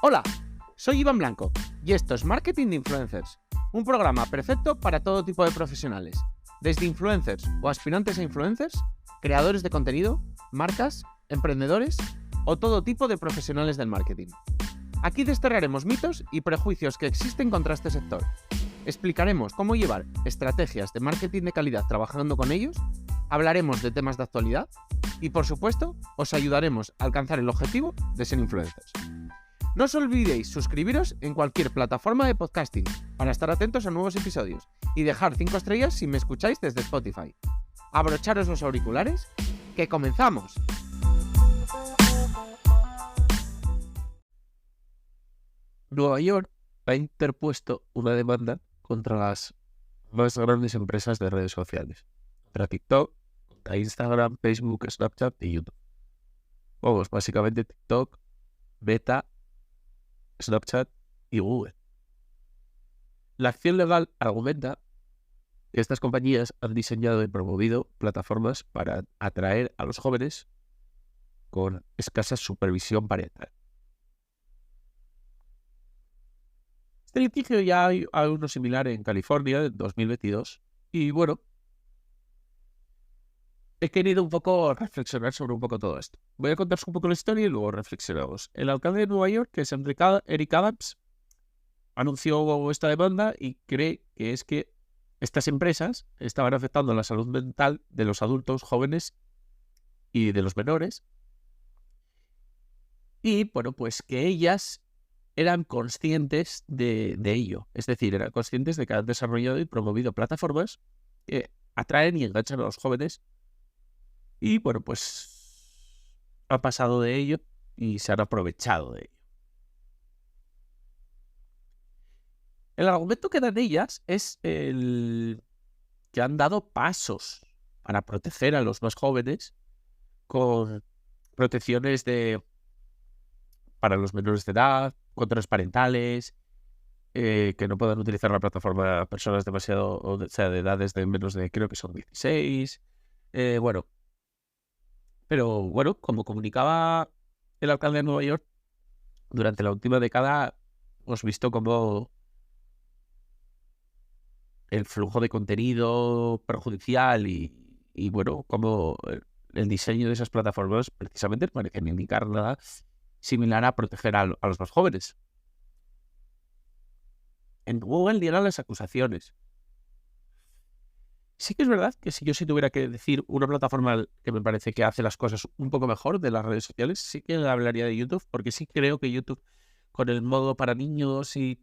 Hola, soy Iván Blanco y esto es Marketing de Influencers, un programa perfecto para todo tipo de profesionales, desde influencers o aspirantes a influencers, creadores de contenido, marcas, emprendedores o todo tipo de profesionales del marketing. Aquí desterraremos mitos y prejuicios que existen contra este sector. Explicaremos cómo llevar estrategias de marketing de calidad trabajando con ellos, hablaremos de temas de actualidad y, por supuesto, os ayudaremos a alcanzar el objetivo de ser influencers. No os olvidéis suscribiros en cualquier plataforma de podcasting para estar atentos a nuevos episodios y dejar 5 estrellas si me escucháis desde Spotify. Abrocharos los auriculares, que comenzamos. Nueva York ha interpuesto una demanda contra las más grandes empresas de redes sociales, contra TikTok, contra Instagram, Facebook, Snapchat y YouTube. Vamos, básicamente TikTok, Meta, Snapchat y Google. La acción legal argumenta que estas compañías han diseñado y promovido plataformas para atraer a los jóvenes con escasa supervisión parental. Este litigio ya hay uno similar en California en 2022 y bueno, he querido un poco reflexionar sobre un poco todo esto. Voy a contaros un poco la historia y luego reflexionamos. El alcalde de Nueva York, que es Eric Adams, anunció esta demanda y cree que es que estas empresas estaban afectando la salud mental de los adultos jóvenes y de los menores. Y bueno, pues que ellas eran conscientes de ello. Es decir, eran conscientes de que han desarrollado y promovido plataformas que atraen y enganchan a los jóvenes. Y bueno, pues han pasado de ello y se han aprovechado de ello. El argumento que dan ellas es el que han dado pasos para proteger a los más jóvenes con protecciones para los menores de edad, controles parentales, que no puedan utilizar la plataforma personas demasiado, o sea, de edades de menos de, creo que son 16. Bueno, pero bueno, como comunicaba el alcalde de Nueva York, durante la última década hemos visto cómo el flujo de contenido perjudicial y bueno, como el diseño de esas plataformas precisamente parecen indicar nada similar a proteger a los más jóvenes. En Google dieron las acusaciones. Sí que es verdad que si yo tuviera que decir una plataforma que me parece que hace las cosas un poco mejor de las redes sociales, sí que hablaría de YouTube, porque sí creo que YouTube, con el modo para niños y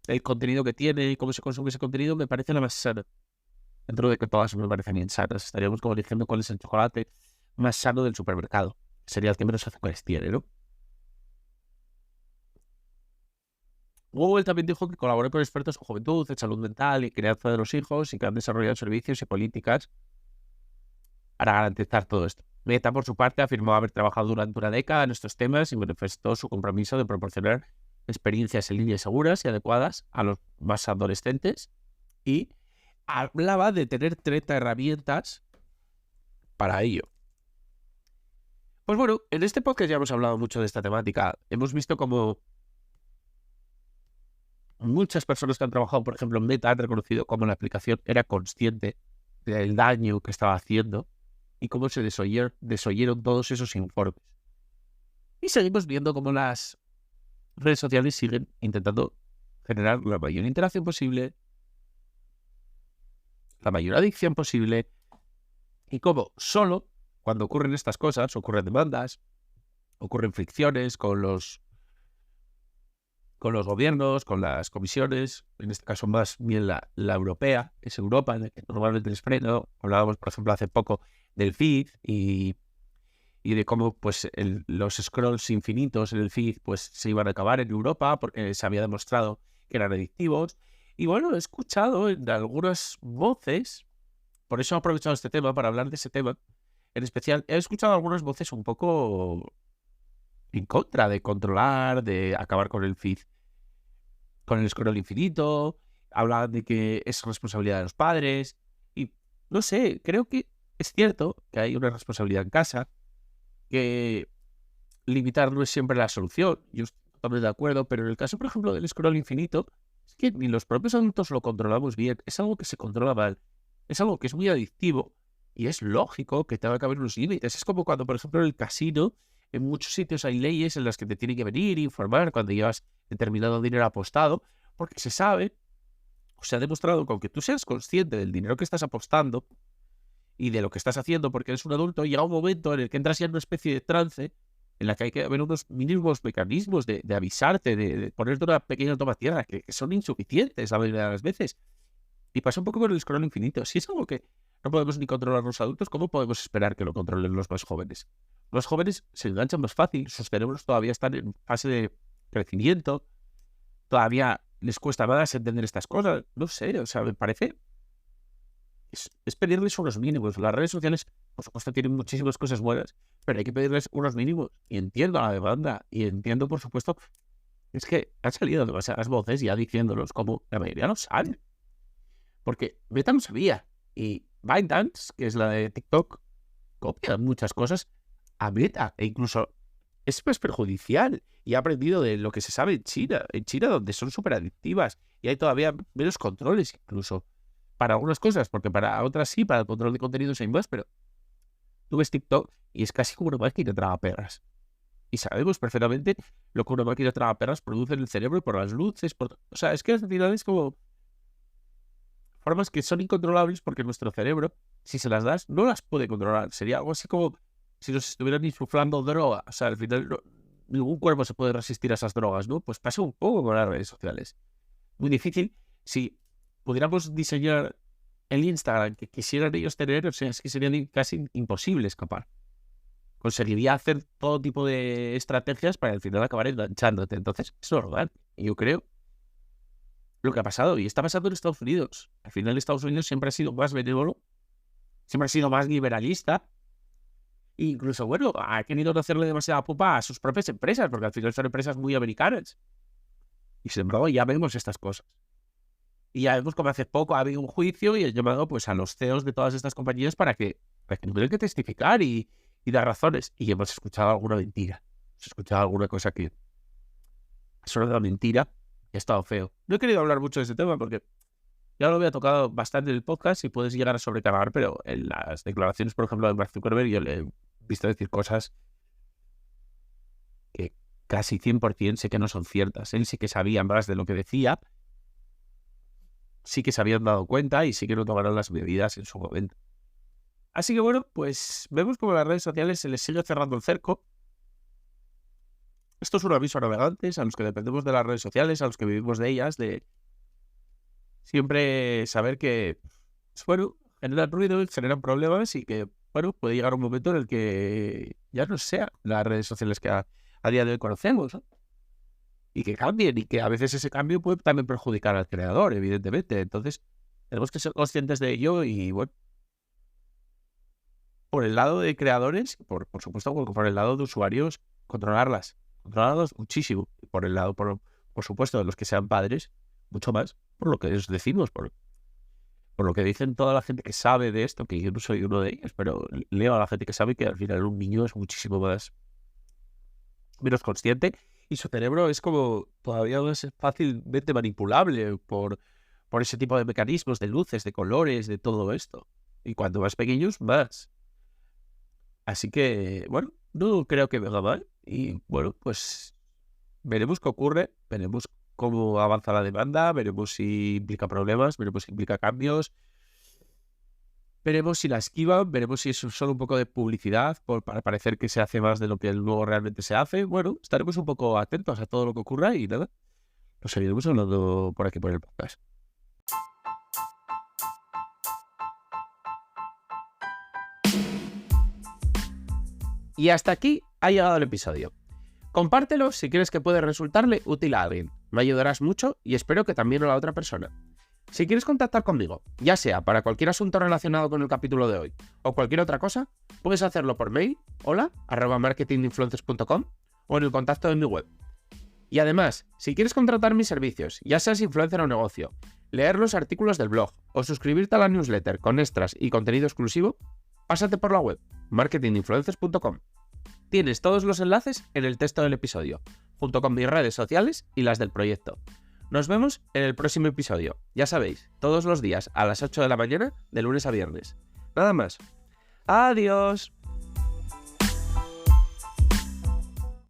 el contenido que tiene y cómo se consume ese contenido, me parece la más sana. Dentro de que todas me parecen bien sanas. Estaríamos como eligiendo cuál es el chocolate más sano del supermercado. Sería el que menos azúcares tiene, ¿no? Google también dijo que colaboró con expertos en juventud, en salud mental y crianza de los hijos y que han desarrollado servicios y políticas para garantizar todo esto. Meta, por su parte, afirmó haber trabajado durante una década en estos temas y manifestó su compromiso de proporcionar experiencias en línea seguras y adecuadas a los más adolescentes y hablaba de tener 30 herramientas para ello. Pues bueno, en este podcast ya hemos hablado mucho de esta temática. Hemos visto cómo muchas personas que han trabajado, por ejemplo, en Meta han reconocido cómo la aplicación era consciente del daño que estaba haciendo y cómo se desoyeron todos esos informes. Y seguimos viendo cómo las redes sociales siguen intentando generar la mayor interacción posible, la mayor adicción posible, y cómo solo cuando ocurren estas cosas, ocurren demandas, ocurren fricciones con los gobiernos, con las comisiones, en este caso más bien la europea, es Europa, en la que normalmente les freno. Hablábamos, por ejemplo, hace poco del feed y de cómo pues los scrolls infinitos en el feed pues se iban a acabar en Europa porque se había demostrado que eran adictivos. Y bueno, he escuchado en algunas voces, por eso he aprovechado este tema para hablar de ese tema, en especial he escuchado algunas voces un poco en contra de controlar, de acabar con el feed, con el scroll infinito. Hablaban de que es responsabilidad de los padres y no sé, creo que es cierto que hay una responsabilidad en casa, que limitar no es siempre la solución. Yo estoy totalmente de acuerdo, pero en el caso, por ejemplo, del scroll infinito, es que ni los propios adultos lo controlamos bien. Es algo que se controla mal. Es algo que es muy adictivo y es lógico que tenga que haber unos límites. Es como cuando, por ejemplo, en el casino, en muchos sitios hay leyes en las que te tienen que venir e informar cuando llevas determinado dinero apostado, porque se sabe, o se ha demostrado que aunque tú seas consciente del dinero que estás apostando y de lo que estás haciendo porque eres un adulto, llega un momento en el que entras ya en una especie de trance en la que hay que haber unos mínimos mecanismos de avisarte, de ponerte una pequeña toma tierra, que son insuficientes la mayoría de las veces. Y pasa un poco con el scroll infinito. Si es algo que no podemos ni controlar los adultos, ¿cómo podemos esperar que lo controlen los más jóvenes? Los jóvenes se enganchan más fácil, sus cerebros todavía están en fase de crecimiento, todavía les cuesta más entender estas cosas. No sé, o sea, me parece... Es pedirles unos mínimos. Las redes sociales, por supuesto, tienen muchísimas cosas buenas, pero hay que pedirles unos mínimos. Y entiendo la demanda, y entiendo, por supuesto, es que han salido demasiadas voces ya diciéndolos, como la mayoría no saben. Porque Meta no sabía, y ByteDance, que es la de TikTok, copia muchas cosas a Meta, e incluso es más perjudicial, y ha aprendido de lo que se sabe en China donde son súper adictivas, y hay todavía menos controles incluso, para algunas cosas, porque para otras sí, para el control de contenidos hay más, pero tú ves TikTok y es casi como una máquina tragaperras. Y sabemos perfectamente lo que una máquina tragaperras produce en el cerebro por las luces, o sea, es que al final es como formas que son incontrolables porque nuestro cerebro, si se las das, no las puede controlar. Sería algo así como si nos estuvieran insuflando droga. O sea, al final ningún cuerpo se puede resistir a esas drogas, ¿no? Pues pasa un poco con las redes sociales. Muy difícil. Si pudiéramos diseñar el Instagram que quisieran ellos tener, o sea, es que sería casi imposible escapar. Conseguiría hacer todo tipo de estrategias para al final acabar enganchándote. Entonces, es normal. Y yo creo lo que ha pasado, y está pasando en Estados Unidos. Al final Estados Unidos siempre ha sido más benévolo, siempre ha sido más liberalista, e incluso, bueno, ha querido no hacerle demasiada pupa a sus propias empresas, porque al final son empresas muy americanas. Y sin embargo ya vemos estas cosas. Y ya vemos como hace poco ha habido un juicio y han llamado pues a los CEOs de todas estas compañías para que tuvieran que testificar y dar razones. Y hemos escuchado alguna mentira. Hemos escuchado alguna cosa que es una mentira. Ha estado feo. No he querido hablar mucho de ese tema porque ya lo había tocado bastante en el podcast y puedes llegar a sobrecargar, pero en las declaraciones, por ejemplo, de Mark Zuckerberg, yo le he visto decir cosas que casi 100% sé que no son ciertas. Él sí que sabía más de lo que decía, sí que se habían dado cuenta y sí que no tomaron las medidas en su momento. Así que bueno, pues vemos como las redes sociales se les sigue cerrando el cerco. Esto es un aviso a navegantes, a los que dependemos de las redes sociales, a los que vivimos de ellas, de siempre saber que, pues, bueno, generan ruido, generan problemas y que, bueno, puede llegar un momento en el que ya no sean las redes sociales que a día de hoy conocemos, ¿no? Y que cambien, y que a veces ese cambio puede también perjudicar al creador, evidentemente. Entonces, tenemos que ser conscientes de ello y, bueno, por el lado de creadores, por supuesto, por el lado de usuarios, controlarlos muchísimo. Y por el lado, por supuesto, de los que sean padres, mucho más, por lo que les decimos, por lo que dicen toda la gente que sabe de esto, que yo no soy uno de ellos, pero leo a la gente que sabe que al final un niño es muchísimo menos consciente y su cerebro es como todavía más fácilmente manipulable por ese tipo de mecanismos, de luces, de colores, de todo esto. Y cuanto más pequeños, más. Así que, bueno, no creo que venga mal. Y bueno, pues veremos qué ocurre, veremos cómo avanza la demanda, veremos si implica problemas, veremos si implica cambios, veremos si la esquivan, veremos si es solo un poco de publicidad para parecer que se hace más de lo que luego realmente se hace. Bueno, estaremos un poco atentos a todo lo que ocurra y nada, nos seguiremos hablando por aquí por el podcast. Y hasta aquí ha llegado el episodio. Compártelo si crees que puede resultarle útil a alguien. Me ayudarás mucho y espero que también a la otra persona. Si quieres contactar conmigo, ya sea para cualquier asunto relacionado con el capítulo de hoy o cualquier otra cosa, puedes hacerlo por mail, hola@marketinginfluencers.com o en el contacto de mi web. Y además, si quieres contratar mis servicios, ya seas influencer o negocio, leer los artículos del blog o suscribirte a la newsletter con extras y contenido exclusivo, pásate por la web, marketinginfluencers.com. Tienes todos los enlaces en el texto del episodio. junto con mis redes sociales y las del proyecto. Nos vemos en el próximo episodio. Ya sabéis, todos los días a las 8 de la mañana, de lunes a viernes. Nada más. Adiós.